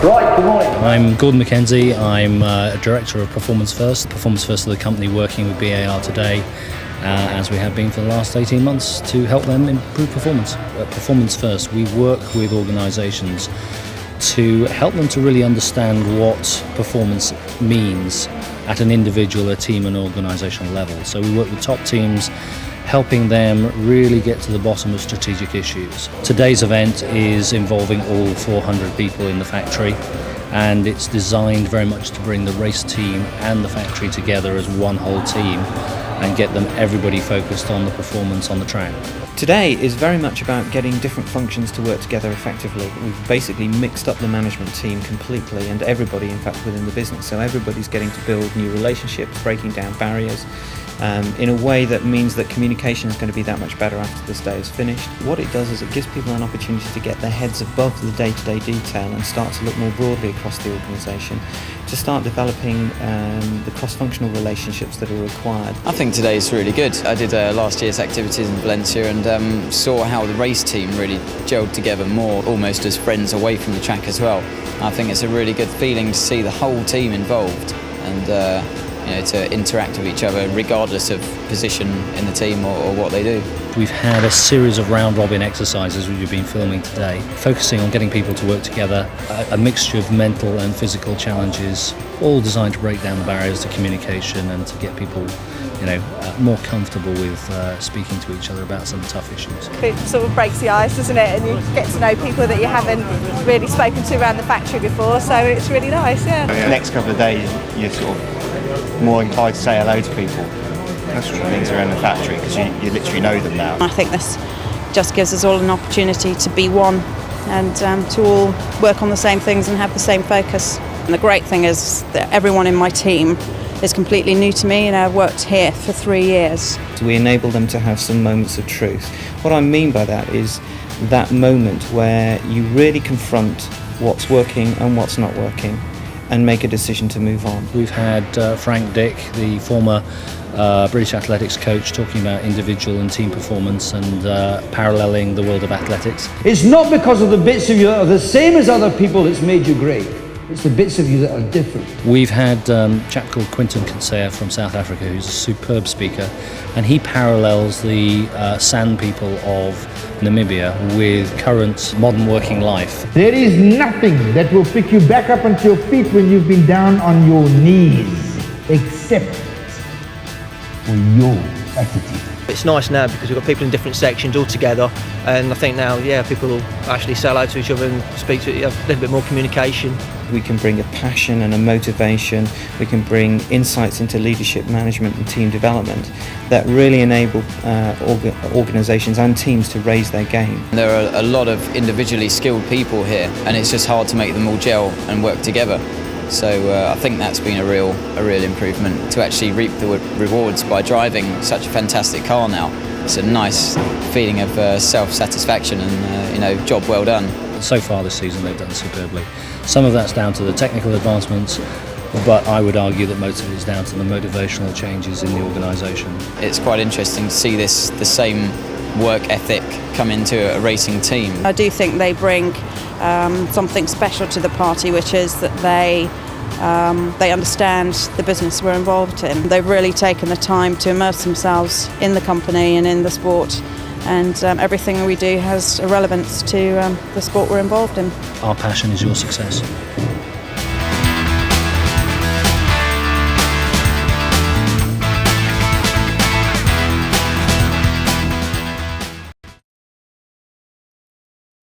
Right, good morning. I'm Gordon McKenzie. I'm a Director of Performance First of the company, working with BAR today, as we have been for the last 18 months, to help them improve performance. At Performance First, we work with organisations to help them to really understand what performance means at an individual, a team and organisational level. So we work with top teams, helping them really get to the bottom of strategic issues. Today's event is involving all 400 people in the factory, and it's designed very much to bring the race team and the factory together as one whole team and get everybody focused on the performance on the track. Today is very much about getting different functions to work together effectively. We've basically mixed up the management team completely, and everybody in fact within the business, so everybody's getting to build new relationships, breaking down barriers, in a way that means that communication is going to be that much better after this day is finished. What it does is it gives people an opportunity to get their heads above the day-to-day detail and start to look more broadly across the organisation, to start developing the cross-functional relationships that are required. I think today is really good. I did last year's activities in Valencia and saw how the race team really gelled together more, almost as friends away from the track as well. I think it's a really good feeling to see the whole team involved and to interact with each other regardless of position in the team or what they do. We've had a series of round-robin exercises which we've been filming today, focusing on getting people to work together, a mixture of mental and physical challenges, all designed to break down the barriers to communication and to get people more comfortable with speaking to each other about some tough issues. It sort of breaks the ice, doesn't it? And you get to know people that you haven't really spoken to around the factory before, so it's really nice, yeah. The next couple of days you're sort of more inclined to say hello to people. That's what things around the factory, because you literally know them now. I think this just gives us all an opportunity to be one and to all work on the same things and have the same focus. And the great thing is that everyone in my team is completely new to me, and I've worked here for 3 years. We enable them to have some moments of truth. What I mean by that is that moment where you really confront what's working and what's not working and make a decision to move on. We've had Frank Dick, the former British athletics coach, talking about individual and team performance and paralleling the world of athletics. It's not because of the bits of you that are the same as other people that's made you great. It's the bits of you that are different. We've had a chap called Quinton Kinsea from South Africa, who's a superb speaker, and he parallels the San people of Namibia with current modern working life. There is nothing that will pick you back up onto your feet when you've been down on your knees, except for your attitude. It's nice now because we've got people in different sections all together, and I think now, people will actually say hello to each other and speak to a little bit more communication. We can bring a passion and a motivation, we can bring insights into leadership management and team development that really enable organisations and teams to raise their game. There are a lot of individually skilled people here, and it's just hard to make them all gel and work together. So I think that's been a real improvement, to actually reap the rewards by driving such a fantastic car now. It's a nice feeling of self-satisfaction and job well done. So far this season they've done superbly. Some of that's down to the technical advancements, but I would argue that most of it is down to the motivational changes in the organisation. It's quite interesting to see the same work ethic come into a racing team. I do think they bring something special to the party, which is that they understand the business we're involved in. They've really taken the time to immerse themselves in the company and in the sport, and everything we do has a relevance to the sport we're involved in. Our passion is your success.